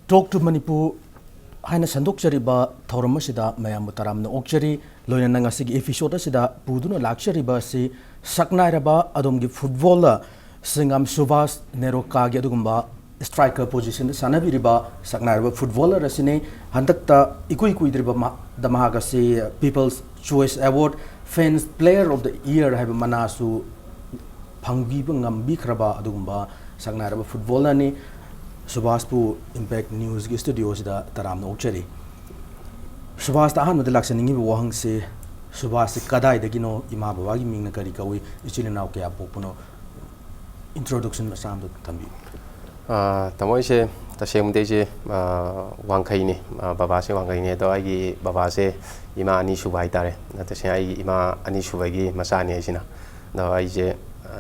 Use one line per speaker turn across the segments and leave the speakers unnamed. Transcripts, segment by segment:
Talk to Manipur haina sandokchariba thauramashida mayam taramna okchari loina nangasigi episode asida puduna lakchariba si saknairaba adomgi footballer Singam Subash NEROCA gi adugumba striker position sanabiriba saknairaba footballer asine handakta ikuidriba damahaga si People's Choice Award Fans Player of the Year haiba manasu phangbiba ngambi khraba adugumba saknairaba footballer ni Subash pu Impact News ki studio sida taram na okchari Subash ta han madalak saningi wahang se Subash se kadai de gino ima baba gi mingna kari kawi ichile naw kya popuno introduction masam do tambi
tamoi se tasem de je wangkai ni baba se wangkai ni do ai baba se ima ani subai tare na ta se ai ima ani subai gi masani ai sina do ai je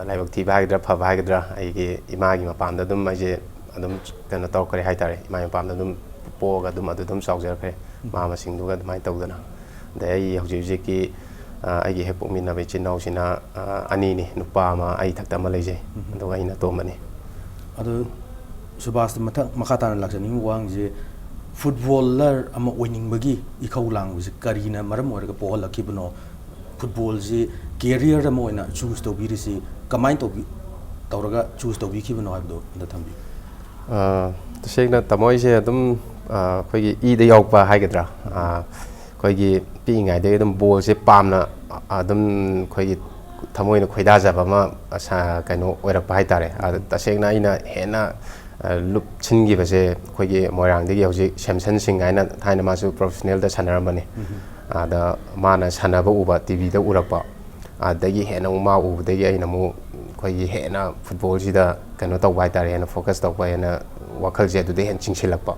laibak ti bag dra pha bag dra ai gi ima gi mapam da dum ai je adum kana taw kare haitare mai pam dum po ga dum saukjar kare ma sing duga mai tawdana da ai hauji ki ai gi hepok min na be chinau sina ani ni nupa ma ai thakta ma leje do ai na to mani
adu Subash matha makata na laksani wang je footballer ama winning bagi ikhau lang je karina maram or ga po lakibno football je career mo ina choose to bi risi kamai to bi tawraga choose to bi kibno habdo da thambi
तसेंगना तमोइसे अदुम खोगी ईद यौपा हाइगद्रा खोगी पिङाइदे अदुम बॉल से पामना अदुम खोगी थमोइना खोइदाजबा मा कनो ओइरप हाइतारे तसेंगना इना हेना लुप छिनगिबसे खोगी मोरांगदगी हौजि सैमसन सिंह आइना थाइना मासु प्रोफेशनल दा सनरमबने आदा माना सनबा उबा टीवी दा उरपा आदगी हेना उमा उबदगी आइना मु खोगी हेना फुटबॉल सिदा कनो तौबा हाइतारे हेना फोकस तौबा हेना wakal je dude hen chingsilakpa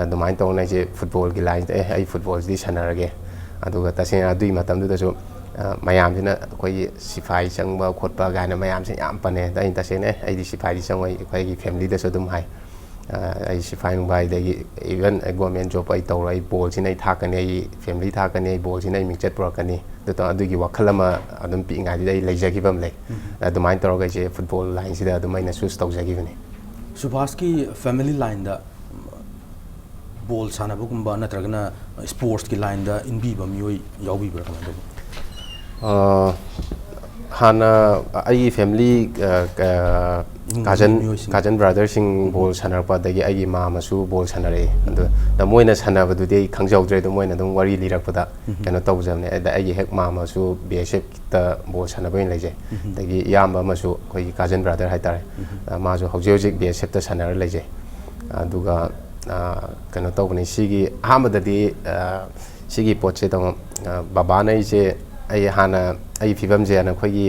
adu main tong na je football gi line ai football di sanarage adu ga tasena adui matam du da so mayam jina koi sifai changba khotpa ga na mayam se yam pane da in tasena ai di sifai di changoi koi gi family da so dum hai ai sifai nung bai da even a government job ai taw rai ball sin ai thakani ai family thakani ball sin ai mingchat pro kani da to adu gi wakhalama adum pi ngai dai leijagi bam le adu main taw ga je football line si da adu main na sus taw jagi bani
Subash ki family line da ball sana bugumba natragana sports ki line da inbi ba mioi yaubi bra kana
hana ai family cousin brother sing ball sanar pa dagi ai ma masu ball sanare adu da moina sanaba du dei khangjaudre du moina dum wari lirak pada kana tawjamne da ai hek ma masu bsf ta ball sanaba in leje dagi yamba masu koi cousin brother haitare ma jo hojik bsf ta sanar leje aduga kana tawbani sigi hamadadi sigi poche ta baba na ije ai hana ai fibam je na khoi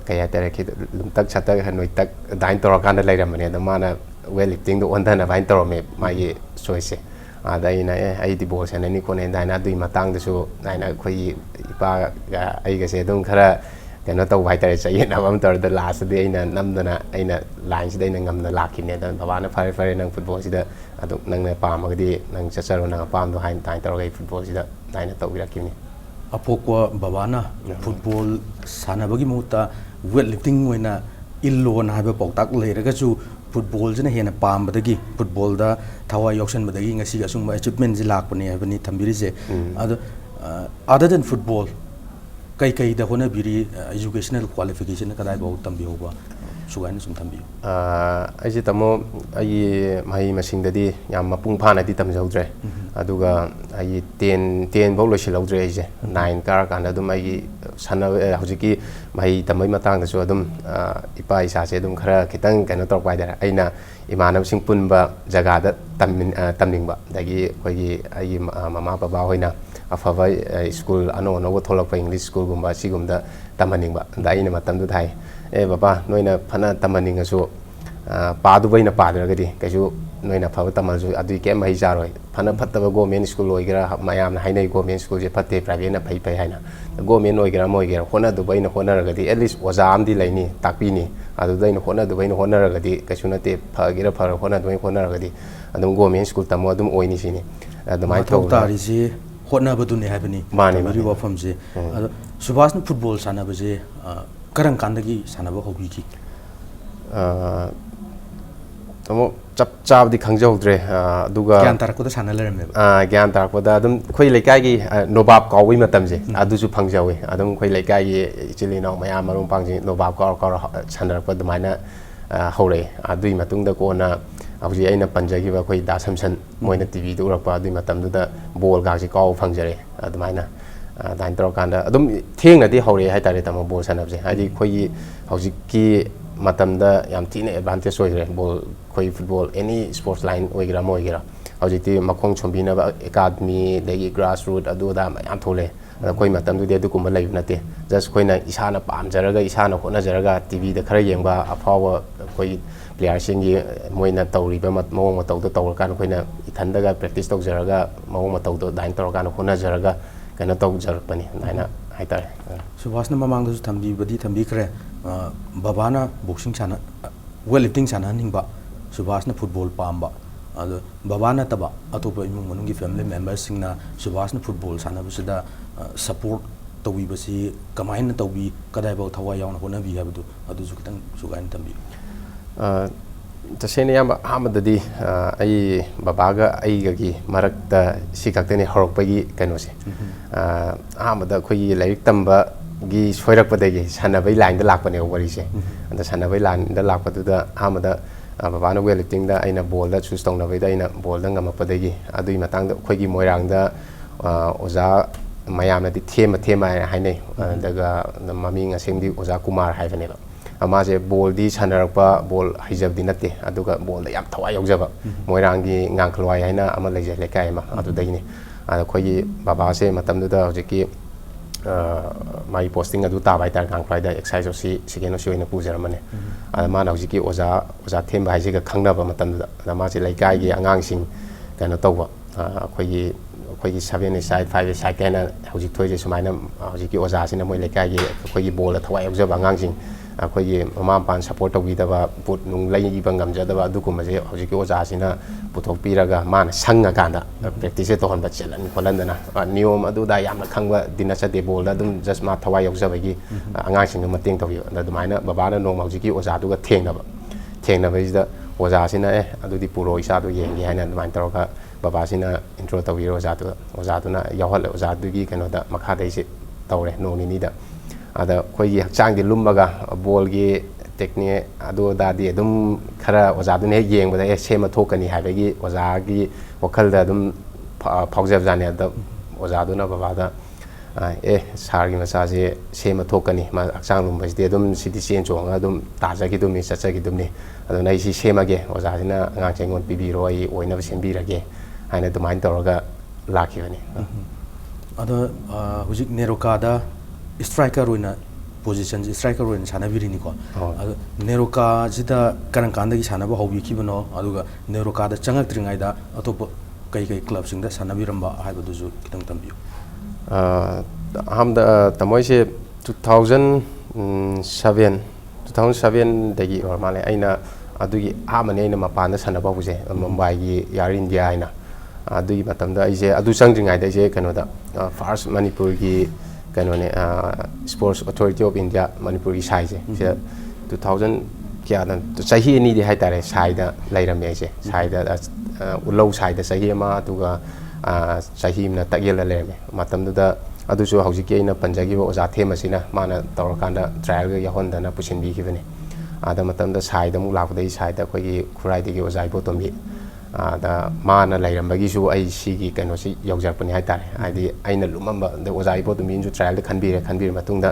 kaya tere ki lumtak chatak hanoi tak dain tor kan lai ram ne da mana weightlifting do onda na bain tor me mai choice ada ina ai di ball sen ni ko ne dai na dui matang da su dai na khoi ipa ga ai ga se dum khara kana tau bai tere chai na bam tor da last de ina nam da na aina line si dai na ngam na lakhi ne da baba na fare fare nang football si da adu nang na pa ma di nang chacharo na pam do hain dai tor ga football si da dai na tau ira kimni
apokwa babana football sanabagi muta weightlifting oina illon haiba poktak leiraga chu football jina hena pambadagi football da thawai yoksan badagi ngasi asung achievement ji lakpani habani thambiri je adu other than football kai da hona biri educational qualification kadai ba tambi hoba sugain sum tambi
ai ji tamo ai mai masing dadi yam mapung phana di tamjaudre aduga ai 10 bau losi laudre ai je 9 kar kan adum ai sana hojiki mai tamai matang da so adum ipa isa se adum khara kitang kana tor pai da aina imanam sing punba jaga da tamning ba dagi khoi ai mama baba hoina afava school ano no tholak pa english school gumba sigumda tamaning ba da ina matam du thai baba noina phana tamaning aso padu baina padragadi kasu noina phaba tamal ju adu ke mai jaroi phana phattaba government school oigera mayam na hainai government school je phatte private na phai haina government oigera moigera hona du baina hona ragadi at least oja am di laini takpi ni adu daina hona du baina hona ragadi kasu na te phagera phara hona du hona ragadi adum government school tamo adum oini sini adu mai
thau tari je hona badu ne habani
mani
mari wafam je Subash na football sanaba je karang kandagi sanaba hobi ki
ꯑꯃꯨꯛ ꯆꯞ ꯆꯥꯕꯗꯤ ꯈꯪꯖꯍꯧꯗ꯭रे ꯑꯗꯨꯒ
ꯒ꯭ꯌꯥꯟ ꯇꯥꯔꯛꯄꯗ ꯁꯥꯟꯅ ꯂꯩꯔꯝꯃꯦꯕ
ꯒ꯭ꯌꯥꯟ ꯇꯥꯔꯛꯄꯗ ꯑꯗꯨꯝ ꯑꯩꯈꯣꯏ ꯂꯩꯀꯥꯏꯒꯤ ꯅꯣꯕꯥꯞ ꯀꯥꯎꯕꯒꯤ ꯃꯇꯝꯁꯦ ꯑꯗꯨꯁꯨ ꯐꯪꯖꯧꯋꯤ ꯑꯗꯨꯝ ꯑꯩꯈꯣꯏ ꯂꯩꯀꯥꯏꯒꯤ ꯏꯆꯤꯜ ꯏꯅꯥꯎ ꯃꯌꯥꯝ ꯃꯔꯨꯞ ꯃꯄꯥꯡꯁꯤꯡ ꯅꯣꯕꯥꯞ ꯀꯥꯎꯔ ꯁꯥꯟꯅꯔꯛꯄ ꯑꯗꯨꯃꯥꯏꯅ ꯍꯧꯔꯛꯑꯦ ꯑꯗꯨꯒꯤ ꯃꯇꯨꯡꯗ ꯀꯣꯟꯅ ꯍꯧꯖꯤꯛ ꯑꯩꯅ ꯄꯟꯖꯈꯤꯕ ꯑꯩꯈꯣꯏ ꯗꯥ ꯁꯝꯁꯟ ꯃꯣꯏꯅ ꯇꯤꯚꯤꯗ ꯎꯔꯛꯄ ꯑꯗꯨꯒꯤ ꯃꯇꯝꯗꯨꯗ ꯕꯣꯜꯒꯥꯁꯤ ꯀꯥꯎꯕ ꯐꯪꯖꯔꯦ ꯑꯗꯨꯃꯥꯏꯅ ꯇꯧꯔꯀꯥꯟꯗ ꯑꯗꯨꯝ ꯊꯦꯡꯅꯗꯤ ꯍꯧꯔꯛꯑꯦ ꯍꯥꯏꯇꯥꯔꯦ ꯇꯥꯃꯣ ꯕꯣꯜ ꯁꯥꯟꯅꯕꯁꯦ ꯍꯥꯏꯗꯤ ꯑꯩꯈꯣꯏꯒꯤ ꯍꯧꯖꯤꯛꯀꯤ ꯃꯇꯝꯗ ꯌꯥꯝ ꯊꯤꯅ ꯑꯦꯗꯚꯥꯟꯇꯦꯖ ꯑꯣꯏꯈ꯭रे ꯕꯣꯜ ꯑꯩꯈꯣꯏ ꯐꯨꯠꯕꯣꯜ ꯑꯦꯅꯤ ꯁ꯭ꯄꯣꯔꯠꯁ ꯂꯥꯏꯟ ꯑꯣꯏꯒꯦꯔꯥ ꯑꯃ ꯑꯣꯏꯒꯦꯔꯥ ꯍꯧꯖꯤꯛꯇꯤ ꯃꯈꯣꯡ ꯁꯣꯝꯕꯤꯅꯕ ꯑꯦꯀꯥꯗꯃꯤ ꯑꯗꯒꯤ ꯒ꯭ꯔꯥꯁ ꯔꯨꯠ ꯑꯗꯨ ꯑꯗꯥ ꯃꯌꯥꯝ ꯊꯣꯛꯂꯛꯑꯦ ꯑꯗ ꯑꯩꯈꯣꯏ ꯃꯇꯝꯗꯨꯗꯤ ꯑꯗꯨꯒꯨꯝꯕ ꯂꯩꯕ ꯅꯠꯇꯦ ꯖꯁ ꯑꯩꯈꯣꯏꯅ ꯏꯁꯥꯅ ꯄꯥꯝꯖꯔꯒ ꯏꯁꯥꯅ ꯍꯣꯠꯅꯖꯔꯒ ꯇꯤꯚꯤꯗ ꯈꯔ ꯌꯦꯡꯕ ꯑꯐꯥꯎꯕ ꯑꯩꯈꯣꯏꯒꯤ ꯄ꯭ꯂꯦꯌꯥꯔꯁꯤꯡꯒꯤ ꯃꯣꯏꯅ ꯇꯧꯔꯤꯕ ꯃꯑꯣꯡ ꯃꯇꯧꯗꯣ ꯇꯧꯔꯀꯥꯟꯗ ꯑꯩꯈꯣꯏꯅ ꯏꯊꯟꯗꯒ ꯄ꯭ꯔꯦꯛꯇꯤꯁ ꯇꯧꯖꯔꯒ ꯃꯑꯣꯡ ꯃꯇꯧꯗꯣ ꯑꯗꯨꯃꯥꯏꯅ ꯇꯧꯔꯀꯥꯟꯗ ꯍꯣꯠꯅꯖꯔꯒ ꯀꯩꯅꯣ ꯇꯧꯖꯔꯛꯄꯅꯤ ꯑꯗꯨꯃꯥꯏꯅ ꯍꯥꯏꯇꯥꯔꯦ
ꯁꯨꯕꯥꯁꯅ ꯃꯃꯥꯡꯗꯁꯨ ꯊꯝꯕꯤꯈ꯭ꯔꯦ ꯕꯕꯥꯅ ꯕꯣꯛꯁꯤꯡ ꯋꯦꯠ ꯂꯤꯐꯇꯤꯡ ꯁꯥꯟꯅꯍꯟꯅꯤꯡꯕ ꯁꯨꯕꯥꯁꯅ ꯐꯨꯠꯕꯣꯜ ꯄꯥꯝꯕ ꯑꯗꯣ ꯕꯕꯥ ꯅꯠꯇꯕ ꯑꯇꯣꯞꯄ ꯏꯃꯨꯡ ꯃꯅꯨꯡꯒꯤ ꯐꯦꯃꯤꯂꯤ ꯃꯦꯝꯕꯔꯁꯤꯡꯅ ꯁꯨꯕꯥꯁꯅ ꯐꯨꯠꯕꯣꯜ ꯁꯥꯟꯅꯕꯁꯤꯗ ꯁꯄꯣꯔꯠ ꯇꯧꯕꯤꯕꯁꯤ ꯀꯃꯥꯏꯅ ꯇꯧꯕꯤ ꯀꯗꯥꯏꯐꯥꯎ ꯊꯋꯥꯏ ꯌꯥꯎꯅ ꯍꯣꯠꯅꯕꯤ ꯍꯥꯏꯕꯗꯨ ꯑꯗꯨꯁꯨ ꯈꯤꯇꯪ ꯁꯨꯒꯥꯏꯅ ꯊꯝꯕꯤꯌꯨ
ꯇꯁꯦꯡꯅ ꯌꯥꯝꯕ ꯑꯍꯥꯟꯕꯗꯗꯤ ꯑꯩ ꯕꯕꯥꯒ ꯑꯩꯒꯒꯤ ꯃꯔꯛꯇ ꯁꯤ ꯈꯛꯇꯅꯤ ꯍꯧꯔꯛꯄꯒꯤ ꯀꯩꯅꯣꯁꯦ ꯑꯍꯥꯟꯕꯗ ꯑꯩꯈꯣꯏꯒꯤ ꯂꯥꯏꯔꯤꯛ ꯇꯝꯕꯒꯤ ꯁꯣꯏꯔꯛꯄꯗꯒꯤ ꯁꯥꯟꯅꯕꯒꯤ ꯂꯥꯏꯟꯗ ꯂꯥꯛꯄꯅꯦꯕ ꯋꯥꯔꯤꯁꯦ ꯑꯗ ꯁꯥꯟꯅꯕꯒꯤ ꯂꯥꯏꯟꯗ ꯂꯥꯛꯄꯗꯨꯗ ꯑꯍꯥꯟꯕꯗ ꯕꯕꯥꯅ ꯋꯦꯠ ꯂꯤꯐꯇꯤꯡꯗ ꯑꯩꯅ ꯕꯣꯜꯗ ꯆꯨꯁ ꯇꯧꯅꯕꯩꯗ ꯑꯩꯅ ꯕꯣꯜꯗ ꯉꯝꯃꯛꯄꯗꯒꯤ ꯑꯗꯨꯒꯤ ꯃꯇꯥꯡꯗ ꯑꯩꯈꯣꯏꯒꯤ ꯃꯣꯏꯔꯥꯡꯗ ꯑꯣꯖꯥ ꯃꯌꯥꯝꯅꯗꯤ ꯊꯦꯝꯃ ꯍꯥꯏꯅ ꯍꯥꯏꯅꯩ ꯑꯗꯨꯒ ꯃꯃꯤꯡ ꯑꯁꯦꯡꯗꯤ ꯑꯣꯖꯥ ꯀꯨꯃꯥꯔ ꯍꯥꯏꯕꯅꯦꯕ ꯃꯥꯁꯦ ꯕꯣꯜꯗꯤ ꯁꯥꯟꯅꯔꯛꯄ ꯕꯣꯜ ꯍꯩꯖꯕꯗꯤ ꯅꯠꯇꯦ ꯑꯗꯨꯒ ꯕꯣꯜꯗ ꯌꯥꯝ ꯊꯋꯥꯏ ꯌꯥꯎꯖꯕ ꯃꯣꯏꯔꯥꯡꯒꯤ ꯉꯥꯡꯈꯂꯋꯥꯏ ꯍꯥꯏꯅ ꯑꯃ ꯂꯩꯖꯩ ꯂꯩꯀꯥꯏ ꯑꯃ ꯑꯗꯨꯗꯒꯤꯅꯤ ꯑꯗ ꯑꯩꯈꯣꯏꯒꯤ ꯕꯕꯥꯁꯦ ꯃꯇꯝꯗꯨꯗ ꯍꯧꯖꯤꯛꯀꯤ ꯃꯥꯒꯤ ꯄꯣꯁꯇꯤꯡ ꯑꯗꯨ ꯇꯥꯕ ꯍꯥꯏꯇꯥꯔꯦ ꯉꯥꯡꯈꯂꯋꯥꯏꯗ ꯑꯦꯛꯁꯥꯏꯖ ꯑꯣꯁꯤ ꯁꯦꯀꯦꯟ ꯑꯣꯁꯤ ꯑꯣꯏꯅ ꯄꯨꯖꯔꯝꯕꯅꯦ ꯑꯗ ꯃꯥꯅ ꯍꯧꯖꯤꯛꯀꯤ ꯑꯣꯖꯥ ꯊꯦꯝꯕ ꯍꯥꯏꯁꯤꯒ ꯈꯪꯅꯕ ꯃꯇꯝꯗꯨꯗ ꯑꯗ ꯃꯥꯁꯦ ꯂꯩꯀꯥꯏꯒꯤ ꯑꯉꯥꯡꯁꯤꯡ ꯀꯩꯅꯣ ꯇꯧꯕ ꯑꯩꯈꯣꯏꯒꯤ 7 side 5 side ꯀꯥꯏꯅ ꯍꯧꯖꯤꯛ ꯊꯣꯏꯁꯦ ꯁꯨꯃꯥꯏꯅ ꯍꯧꯖꯤꯛꯀꯤ ꯑꯣꯖꯥꯁꯤꯅ ꯃꯣꯏ ꯂꯩꯀꯥꯏꯒꯤ ꯑꯩꯈꯣꯏꯒꯤ ꯕꯣꯜꯗ ꯊꯋꯥꯏ ꯌꯥꯎꯖꯕ ꯑꯉꯥꯡꯁꯤꯡ ꯑꯩꯈꯣꯏꯒꯤ ꯃꯃꯥ ꯃꯄꯥꯅ ꯁꯞꯄꯣꯔꯠ ꯇꯧꯕꯤꯗꯕ ꯕꯨꯠ ꯅꯨꯡ ꯂꯩꯕ ꯉꯝꯖꯗꯕ ꯑꯗꯨꯒꯨꯝꯕꯁꯦ ꯍꯧꯖꯤꯛꯀꯤ ꯑꯣꯖꯥꯁꯤꯅ ꯄꯨꯊꯣꯛꯄꯤꯔꯒ ꯃꯥꯅ ꯁꯪꯉꯀꯥꯟꯗ ꯄ꯭ꯔꯦꯛꯇꯤꯁꯁꯦ ꯇꯧꯍꯟꯕ ꯆꯦꯜꯍꯟ ꯈꯣꯠꯍꯟꯗꯅ ꯅꯤꯌꯣꯝ ꯑꯗꯨꯗ ꯌꯥꯝꯅ ꯈꯪꯕꯗꯤ ꯅꯠꯆꯗꯦ ꯕꯣꯜꯗ ꯑꯗꯨꯝ ꯖꯁ ꯃꯥ ꯊꯋꯥꯏ ꯌꯥꯎꯖꯕꯒꯤ ꯑꯉꯥꯡꯁꯤꯡꯗ ꯃꯇꯦꯡ ꯇꯧꯕꯤꯕ ꯑꯗꯨꯃꯥꯏꯅ ꯕꯕꯥꯅ ꯅꯣꯡꯃ ꯍꯧꯖꯤꯛꯀꯤ ꯑꯣꯖꯥꯗꯨꯒ ꯊꯦꯡꯅꯕꯁꯤꯗ ꯑꯣꯖꯥꯁꯤꯅ ꯑꯗꯨꯗꯤ ꯄꯨꯔꯣ ꯏꯆꯥꯗꯣ ꯌꯦꯡꯒꯦ ꯍꯥꯏꯅ ꯑꯗꯨꯃꯥꯏꯅ ꯇꯧꯔꯒ ꯕꯕꯥꯁꯤꯅ ꯏꯟꯇ꯭ꯔꯣ ꯇꯧꯕꯤꯔꯣ ꯑꯣꯖꯥꯗꯨꯅ ꯌꯥꯎꯍꯜꯂꯦ ꯑꯣꯖꯥꯗꯨꯒꯤ ꯀꯩꯅꯣꯗ ꯃꯈꯥꯗ ꯑꯩꯁꯦ ꯇꯧꯔꯦ ꯅꯣꯡ ꯅꯤꯅꯤꯗ ꯑꯗ ꯑꯩꯈꯣꯏꯒꯤ ꯍꯛꯆꯥꯡꯗꯤ ꯂꯨꯝꯃꯒ ꯕꯣꯜꯒꯤ ꯇꯦꯛꯅꯤꯛ ꯑꯗꯨ ꯑꯗꯥꯗꯤ ꯑꯗꯨꯝ ꯈꯔ ꯑꯣꯖꯥꯗꯨꯅ ꯍꯦꯛ ꯌꯦꯡꯕꯗ ꯁꯦꯝꯃ ꯊꯣꯛꯀꯅꯤ ꯍꯥꯏꯕꯒꯤ ꯑꯣꯖꯥꯒꯤ ꯋꯥꯈꯜꯗ ꯑꯗꯨꯝ ꯐꯥꯎꯖꯕꯖꯥꯠꯅꯤ ꯑꯗ ꯑꯣꯖꯥꯗꯨꯅ ꯕꯕꯥꯗ ꯁꯥꯔꯒꯤ ꯃꯆꯥꯁꯦ ꯁꯦꯝꯃ ꯊꯣꯛꯀꯅꯤ ꯃꯥ ꯍꯛꯆꯥꯡ ꯂꯨꯝꯕꯁꯤꯗꯤ ꯑꯗꯨꯝ ꯁꯤꯗꯤ ꯆꯦꯟ ꯆꯣꯡꯉꯒ ꯑꯗꯨꯝ ꯇꯥꯖꯈꯤꯗꯨꯝꯅꯤ ꯆꯠꯆꯈꯤꯗꯨꯝꯅꯤ ꯑꯗꯨꯅ ꯑꯩ ꯁꯤ ꯁꯦꯝꯃꯒꯦ ꯑꯣꯖꯥꯁꯤꯅ ꯑꯉꯥꯡꯁꯦ ꯑꯩꯉꯣꯟꯗ ꯄꯤꯕꯤꯔꯣ ꯑꯩ ꯑꯣꯏꯅꯕ ꯁꯦꯝꯕꯤꯔꯒꯦ ꯍꯥꯏꯅ ꯑꯗꯨꯃꯥꯏꯅ ꯇꯧꯔꯒ ꯂꯥꯛꯈꯤꯕꯅꯤ
ꯑꯗꯣ ꯍꯧꯖꯤꯛ ꯅꯦꯔꯣꯀꯥꯗ ꯁ꯭ꯇ꯭ꯔꯥꯏꯀꯔ ꯑꯣꯏꯅ ꯄꯣꯖꯤꯁꯟꯁꯤ ꯁ꯭ꯇ꯭ꯔꯥꯏꯀꯔ ꯑꯣꯏꯅ ꯁꯥꯟꯅꯕꯤꯔꯤꯅꯤꯀꯣ ꯑꯗꯣ ꯅꯦꯔꯣꯀꯥꯁꯤꯗ ꯀꯔꯝ ꯀꯥꯟꯗꯒꯤ ꯁꯥꯟꯅꯕ ꯍꯧꯕꯤꯈꯤꯕꯅꯣ ꯑꯗꯨꯒ ꯅꯦꯔꯣꯀꯥꯗ ꯆꯪꯉꯛꯇ꯭ꯔꯤꯉꯩꯗ ꯑꯇꯣꯞꯄ ꯀꯩ ꯀ꯭ꯂꯕꯁꯤꯡꯗ ꯁꯥꯟꯅꯕꯤꯔꯝꯕ ꯍꯥꯏꯕꯗꯨꯁꯨ ꯈꯤꯇꯪ ꯇꯝꯕꯤꯌꯨ
ꯑꯍꯥꯟꯕꯗ ꯇꯥꯃꯣꯏꯁꯦ 2007ꯗꯒꯤ ꯑꯣꯏꯔ ꯃꯥꯜꯂꯦ ꯑꯩꯅ ꯑꯗꯨꯒꯤ ꯑꯍꯥꯟꯕꯅꯤ ꯑꯩꯅ ꯃꯄꯥꯟꯗ ꯁꯥꯟꯅꯕ ꯍꯧꯕꯁꯦ ꯃꯨꯝꯕꯥꯏꯒꯤ ꯌꯥꯔ ꯏꯟꯗꯤꯌꯥ ꯍꯥꯏꯅ ꯑꯗꯨꯒꯤ ꯃꯇꯝꯗ ꯑꯩꯁꯦ ꯑꯗꯨ ꯆꯪꯗ꯭ꯔꯤꯉꯩꯗ ꯑꯩꯁꯦ ꯀꯩꯅꯣꯗ ꯐꯥꯔꯁ ꯃꯅꯤꯄꯨꯔꯒꯤ ꯀꯩꯅꯣꯅꯦ ꯁ꯭ꯄꯣꯔꯠꯁ ꯑꯣꯊꯣꯔꯤꯇꯤ ꯑꯣꯐ ꯏꯟꯗꯤꯌꯥ ꯃꯅꯤꯄꯨꯔꯒꯤ ꯁꯥꯏꯁꯦ ꯁꯤꯗ 2000 ꯀꯌꯥꯗ ꯆꯍꯤ ꯑꯅꯤꯗꯤ ꯍꯥꯏꯇꯥꯔꯦ ꯁꯥꯏꯗ ꯂꯩꯔꯝꯃꯦ ꯑꯩꯁꯦ ꯁꯥꯏꯗ ꯎꯜꯂꯧ ꯁꯥꯏꯗ ꯆꯍꯤ ꯑꯃ ꯑꯗꯨꯒ ꯆꯍꯤ ꯑꯃꯅ ꯇꯛꯌꯦꯜꯗ ꯂꯩꯔꯝꯃꯦ ꯃꯇꯝꯗꯨꯗ ꯑꯗꯨꯁꯨ ꯍꯧꯖꯤꯛꯀꯤ ꯑꯩꯅ ꯄꯟꯖꯈꯤꯕ ꯑꯣꯖꯥ ꯊꯦꯝꯕꯁꯤꯅ ꯃꯥꯅ ꯇꯧꯔꯀꯥꯟꯗ ꯇ꯭ꯔꯥꯌꯦꯜꯒ ꯌꯥꯎꯍꯟꯗꯅ ꯄꯨꯁꯤꯟꯕꯤꯈꯤꯕꯅꯤ ꯑꯗ ꯃꯇꯝꯗ ꯁꯥꯏꯗ ꯑꯃꯨꯛ ꯂꯥꯛꯄꯗꯒꯤ ꯁꯥꯏꯗ ꯑꯩꯈꯣꯏꯒꯤ ꯈꯨꯔꯥꯏꯗꯒꯤ ꯑꯣꯖꯥ ꯏꯕꯣꯇꯣꯝꯕꯤ ꯑꯗ ꯃꯥꯅ ꯂꯩꯔꯝꯕꯒꯤꯁꯨ ꯑꯩ ꯁꯤꯒꯤ ꯀꯩꯅꯣꯁꯤ ꯌꯧꯖꯔꯛꯄꯅꯤ ꯍꯥꯏꯇꯥꯔꯦ ꯍꯥꯏꯗꯤ ꯑꯩꯅ ꯂꯨꯝꯃꯝꯕ ꯑꯗ ꯑꯣꯖꯥ ꯏꯕꯣꯇꯣꯝꯕꯤꯅꯁꯨ ꯇ꯭ꯔꯥꯌꯦꯜꯗ ꯈꯟꯕꯤꯔ ꯃꯇꯨꯡꯗ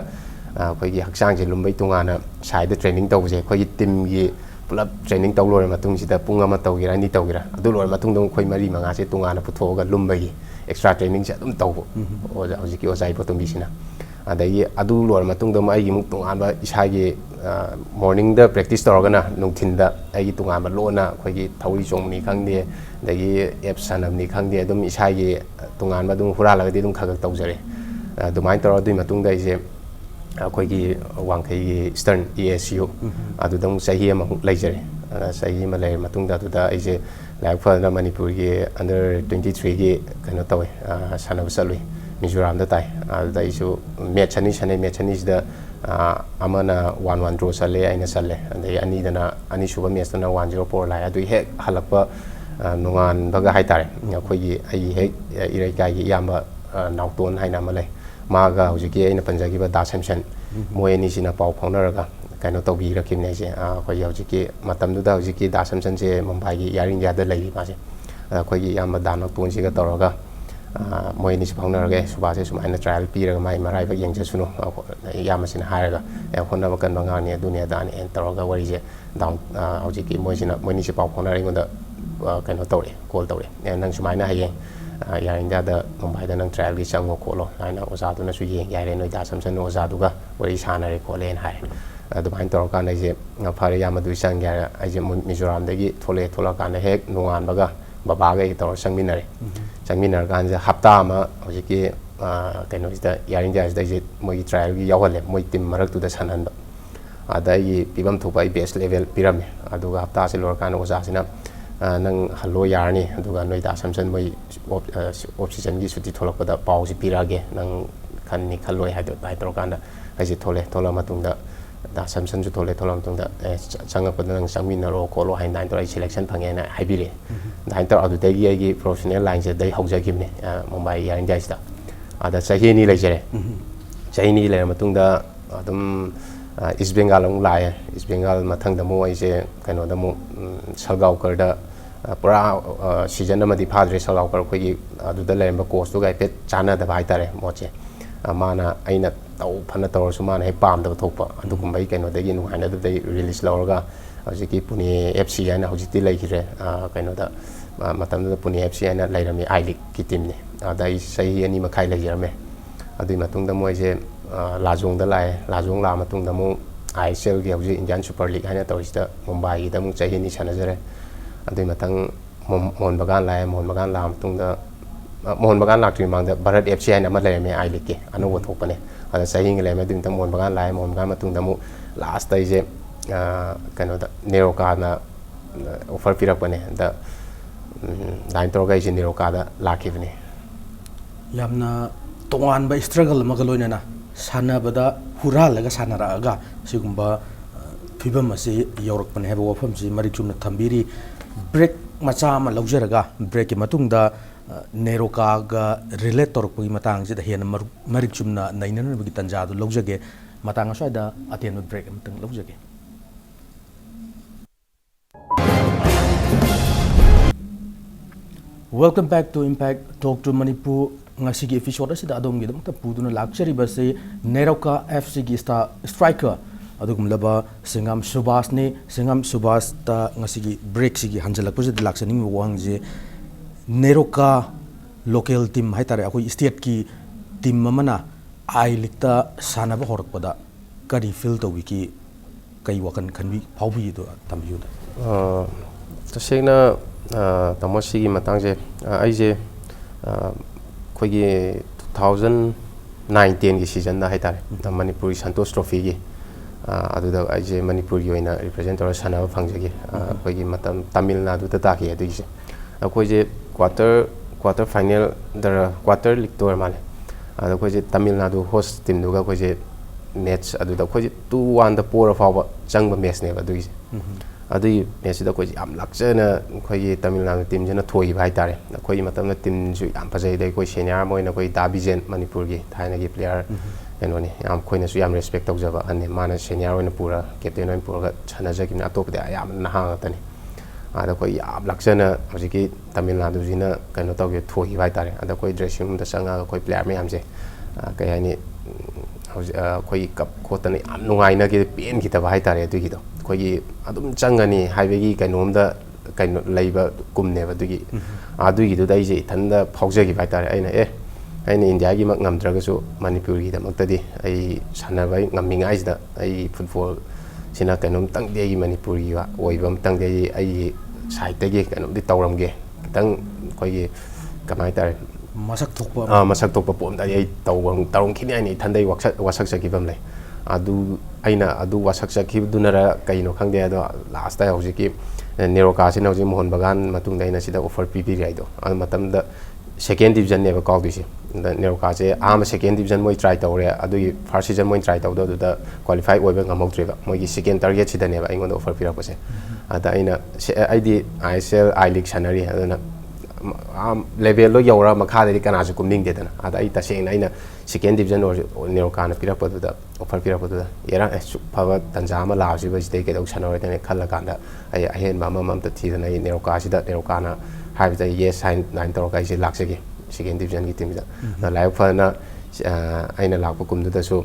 ꯑꯩꯈꯣꯏꯒꯤ ꯍꯛꯆꯥꯡꯁꯦ ꯂꯨꯝꯕꯩ ꯇꯣꯉꯥꯟꯅ ꯁꯥꯏꯗ ꯇ꯭ꯔꯦꯅꯤꯡ ꯇꯧꯕꯁꯦ ꯑꯩꯈꯣꯏꯒꯤ ꯇꯤꯝꯒꯤ ꯄꯨꯂꯞ ꯇ꯭ꯔꯦꯅꯤꯡ ꯇꯧ ꯂꯣꯏꯔ ꯃꯇꯨꯡꯁꯤꯗ ꯄꯨꯡ ꯑꯃ ꯇꯧꯒꯦꯔꯥ 2 ꯇꯧꯒꯦꯔꯥ ꯑꯗꯨ ꯂꯣꯏꯔ ꯃꯇꯨꯡꯗ ꯑꯩꯈꯣꯏ 4-5ꯁꯦ ꯇꯣꯉꯥꯟꯅ ꯄꯨꯊꯣꯛꯑꯒ ꯂꯨꯝꯕꯒꯤ ꯑꯦꯛꯁꯇ꯭ꯔꯥ ꯇ꯭ꯔꯦꯅꯤꯡꯁꯦ ꯑꯗꯨꯝ ꯇꯧꯕ ꯍꯧꯖꯤꯛꯀꯤ ꯑꯣꯖꯥ ꯏꯕꯣꯇꯣꯝꯕꯤꯁꯤꯅ ꯑꯗꯒꯤ ꯑꯗꯨ ꯂꯣꯏꯔ ꯃꯇꯨꯡꯗ ꯑꯩꯒꯤ ꯑꯃꯨꯛ ꯇꯣꯉꯥꯟꯕ ꯏꯁꯥꯒꯤ ꯃꯣꯔꯅꯤꯡꯗ ꯄ꯭ꯔꯦꯛꯇꯤꯁ ꯇꯧꯔꯒꯅ ꯅꯨꯡꯊꯤꯟꯗ ꯑꯩꯒꯤ ꯇꯣꯉꯥꯟꯕ ꯂꯣꯟꯅ ꯑꯩꯈꯣꯏꯒꯤ ꯊꯧꯔꯤ ꯆꯣꯡꯕꯅꯤ ꯈꯪꯗꯦ ꯑꯗꯒꯤ ꯑꯦꯞꯁ ꯁꯥꯟꯅꯕꯅꯤ ꯈꯪꯗꯦ ꯑꯗꯨꯝ ꯏꯁꯥꯒꯤ ꯇꯣꯉꯥꯟꯕ ꯑꯗꯨꯝ ꯍꯨꯔꯥꯜꯂꯒꯗꯤ ꯑꯗꯨꯝ ꯈꯔ ꯇꯧꯖꯔꯦ ꯑꯗꯨꯃꯥꯏꯅ ꯇꯧꯔ ꯑꯗꯨꯒꯤ ꯃꯇꯨꯡꯗ ꯑꯩꯁꯦ ꯑꯩꯈꯣꯏꯒꯤ ꯋꯥꯡꯈꯩꯒꯤ ꯏꯁꯇꯔꯟ ESU ꯑꯗꯨꯗ ꯑꯃꯨꯛ ꯆꯍꯤ ꯑꯃꯃꯨꯛ ꯂꯩꯖꯔꯦ ꯆꯍꯤ ꯑꯃ ꯂꯩꯔ ꯃꯇꯨꯡꯗ ꯑꯗꯨꯗ ꯑꯩꯁꯦ ꯂꯥꯏꯕꯛ ꯐꯗꯅ ꯃꯅꯤꯄꯨꯔꯒꯤ ꯑꯟꯗꯔ 23ꯒꯤ ꯀꯩꯅꯣ ꯇꯧꯋꯦ ꯁꯥꯟꯅꯕ ꯆꯠꯂꯨꯏ ꯃꯤꯖꯣꯔꯥꯝꯗ ꯇꯥꯏ ꯑꯗꯨꯗ ꯑꯩꯁꯨ ꯃꯦꯠꯆ ꯑꯅꯤ ꯁꯥꯟꯅꯩ ꯃꯦꯠꯆ ꯑꯅꯤꯁꯤꯗ amana 1-1 draw sale aina sale andai ani dana ani suba match na 1-0 por lai adu hek halakpa nungan baga haitare khoi gi ai hek irai kai gi yamba nauton haina male maga hujiki aina panjagi ba da samsan moi ni sina pau phaunaraga kaino tobi rakimne je khoi hujiki matam du da hujiki da samsan je mumbai gi yaring ya da lai ma je khoi gi yamba da nauton ji ga toroga moi ni phaunaraga Subash sumaina trial piraga mai marai ba yengje sunu yama sina haraga khonna ba kan banga ni dunia da ni en toroga wari je down hujiki moi sina moi ni pau phaunara ingonda kaino tore call tore nang sumaina hayeng yaring da mumbai da nang trial gi chango kholo aina oza du na su yeng yare noi da samsan oza du ga wari sana re khole en hai adu bain tor ka nai je phare yama du sang ya ai je Mizoram da gi thole thola ka na hek nungan baga baba ga tor sangminar kan je hapta ma hojiki kaino ida yaring da je moi trial gi yawale moi team marak tu da sanan ba adai pibam thupai base level pyramid adu ga hapta se lor kan oza sina nang hallo yarni aduga noi da samsan moi option gi suti tholak pada pau si pirage nang khan ni khaloi ha do bai tor kana ai ji thola matung da samsan ju thola matung da changa pada nang sangmin na ro ko lo hai nine tor ai selection phange na hai bi re nine tor adu dai gi professional line je dai hauja gi ne mumbai yaring jai sta ada sahi ni lai jere sahi ni lai matung da adum East Bengal ang lai East Bengal mathang da mo ai je kaino da mo salgau kar da pura season na madi phadre salgau kar khoi gi adu da lemba course to gai pet chana da bai tare mo che mana aina tau phana tor su mana he pam da thokpa adu kum bai kaino da gi nu haina da dai release lawga hoji ki Pune FC ana hoji ti lai gire kaino da matam da Pune FC ana lai rami I League ki team ne dai sai ani ma khai lai jarme adu matung da mo je Lajong da lai Lajong la matung da mo ISL gi hoji Indian Super League haina tawista Mumbai gi da mo chahi ni chana jare adu matang mon bagan la matung da mon bagan la tri mang da Bharat FC haina ma lai me I League ke anu wo thok pane ada chahi ngi lai me dum ta mon bagan matung da mo last dai je kano da NEROCA na offer pirak pane da line tor ga je NEROCA da lakivni
yamna tongan ba struggle magaloina na sanabada huralaga sanaraga sigumba phibam ase yorak pan heba wafam si mari chumna thambiri break macha ma laujaraga break ki matungda NEROCA ga relate torok gi matang ji da hen mari chumna nainan bi tanja du laujage matang aswa da aten break amtang laujage Welcome back to Impact Talk to Manipur. Ngasigi episode asida adom gi damta puduna luxury base NEROCA-FC gi striker adugum laba Singam Subash ne Singam Subash ta ngasigi break sigi hanjalak pose laksani wang je NEROCA local team haitare akoi state ki team mamana I League ta sanaba horak pada kari feel to wiki kai wakan khanwi phawbi do tambiu da
tasena tamosigi matang je ai je khoigi 2019 gi season da haitare da Manipur Santos Trophy gi adu da ai je Manipur gi oina represent tor sana phangjagi khoigi matam Tamil Nadu ta ta ki adu je khoi je quarter final da quarter league tour male adu khoi je Tamil Nadu host team du ga khoi je match adu da khoi je 2-1 da por of our changba match ne adu je adu match da khoi am lakchana khoi Tamil Nadu team jena thoi bai tare khoi matam na team ju am phajai dai khoi senior moina khoi Dabijen Manipur gi thaina gi player enoni am khoi na su am respect tau jaba ane mana senior oina pura captain oina pura chana jagi na top da am na hang tani ada khoi am lakchana hojiki Tamil Nadu jina kaino tau ge thoi bai tare ada khoi dressing room da sanga khoi player me am je kai ani khoi kap khotani am nungai na gi pen gi ta bai tare adu gi do khoi adum changani haibegi kainom da kaino leiba kumne badugi adugi du dai je thanda phaujagi bai tare aina India gi mak ngamdraga su Manipur gi da maktadi ai sana bai ngamingai da ai football sina kainom tangde gi Manipur gi wa oibam tangde ai side gi kainom di tawram ge tang khoi gi kamai tare masak thokpa pom da ai tawang khini ai thandai wasak saki bam lai adu aina adu wasak saki dunara kaino khangde ado last time hojiki NEROCA sina hoji mohon bagan matung daina sida offer pp rai do al matam da second division ne ba call disi NEROCA-ꯁꯦ ꯑꯍꯥꯟꯕ ꯁꯦꯀꯦꯟ division ꯃꯣꯏ try ꯇꯧꯔꯦ ꯑꯗꯨꯒꯤ first season ꯃꯣꯏ try ꯇꯧꯗꯣ ꯑꯗꯨꯗ qualify ꯑꯣꯏꯕ ꯉꯝꯍꯧꯗ꯭ꯔꯦꯕ ꯃꯣꯏꯒꯤ ꯁꯦꯀꯦꯟ ꯇꯥꯔꯒꯦꯠꯁꯤꯗꯅꯦꯕ ꯑꯩꯉꯣꯟꯗ ꯑꯣꯐꯔ ꯄꯤꯔꯛꯄꯁꯦ ꯑꯗ ꯑꯩꯗꯤ ISL I League ꯁꯥꯟꯅꯔꯤ ꯑꯗꯨꯅ ꯂꯦꯚꯦꯜꯗꯣ ꯌꯧꯔ ꯃꯈꯥꯗꯗꯤ ꯀꯅꯥꯁꯨ ꯀꯨꯝꯅꯤꯡꯗꯦꯗꯅ ꯑꯗ ꯑꯩ ꯇꯁꯦꯡꯅ ꯑꯩꯅ ꯁꯦꯀꯦꯟ ꯗꯤꯕꯤꯖꯟ ꯑꯣꯏꯔꯁꯨ NEROCA-ꯅ ꯄꯤꯔꯛꯄꯗꯨꯗ ꯑꯣꯐꯔ ꯄꯤꯔꯛꯄꯗꯨꯗ ꯑꯦꯔꯥ ꯁꯨꯛ ꯐꯕ ꯇꯟꯖꯥ ꯑꯃ ꯂꯥꯛꯑꯁꯤꯕ ꯁꯤꯗꯩ ꯀꯩꯗꯧ ꯁꯥꯟꯅꯔꯣꯏꯗꯅ ꯈꯜꯂꯀꯥꯟꯗ ꯑꯩ ꯑꯍꯦꯟꯕ ꯑꯃꯇ ꯊꯤꯗꯅ ꯑꯩ NEROCA-ꯅ ꯍꯥꯏꯕꯗ ꯌꯦꯁ ꯍꯥꯏꯅ ꯇꯧꯔꯒ ꯑꯩꯁꯦ ꯂꯥꯛꯆꯒꯦ ꯁꯦꯀꯦꯟ ꯗꯤꯕꯤꯖꯟꯒꯤ ꯇꯤꯝꯁꯤꯗ ꯂꯥꯏꯕꯛ ꯐꯗꯅ ꯑꯩꯅ ꯂꯥꯛꯄ ꯀꯨꯝꯗꯨꯗꯁꯨ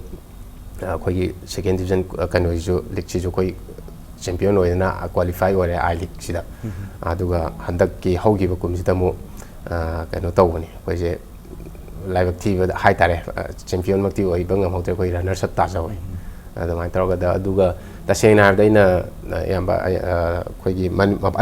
ꯑꯩꯈꯣꯏꯒꯤ ꯁꯦꯀꯦꯟ ꯗꯤꯕꯤꯖꯟ ꯀꯩꯅꯣꯁꯤꯁꯨ ꯂꯤꯛꯁꯤꯁꯨ ꯑꯩꯈꯣꯏ ꯆꯦꯝꯄꯤꯌꯟ ꯑꯣꯏꯗꯅ ꯀ꯭ꯋꯥꯂꯤꯐꯥꯏ ꯑꯣꯏꯔꯦ I League-ꯁꯤꯗ ꯑꯗꯨꯒ ꯍꯟꯗꯛꯀꯤ ꯍꯧꯈꯤꯕ ꯀꯨꯝꯁꯤꯗ ꯑꯃꯨꯛ ꯀꯩꯅꯣ ꯇꯧꯕꯅꯤ ꯑꯩꯈꯣꯏꯁꯦ ꯂꯥꯏꯕꯛ ꯊꯤꯕꯗ ꯍꯥꯏꯇꯥꯔꯦ ꯆꯦꯝꯄꯤꯌꯟꯃꯛꯇꯤ ꯑꯣꯏꯕ ꯉꯝꯍꯧꯗ꯭ರೆ ꯑꯩꯈꯣꯏ ꯔꯟꯅꯔꯁ ꯑꯞ ꯇꯥꯖꯍꯧꯋꯤ ꯑꯗꯨꯃꯥꯏꯅ ꯇꯧꯔꯒ ꯑꯗꯨꯒ ꯇꯁꯦꯡꯅ ꯍꯥꯏꯔꯕꯗ ꯑꯩꯅ ꯑꯌꯥꯝꯕ ꯑꯩꯈꯣꯏꯒꯤ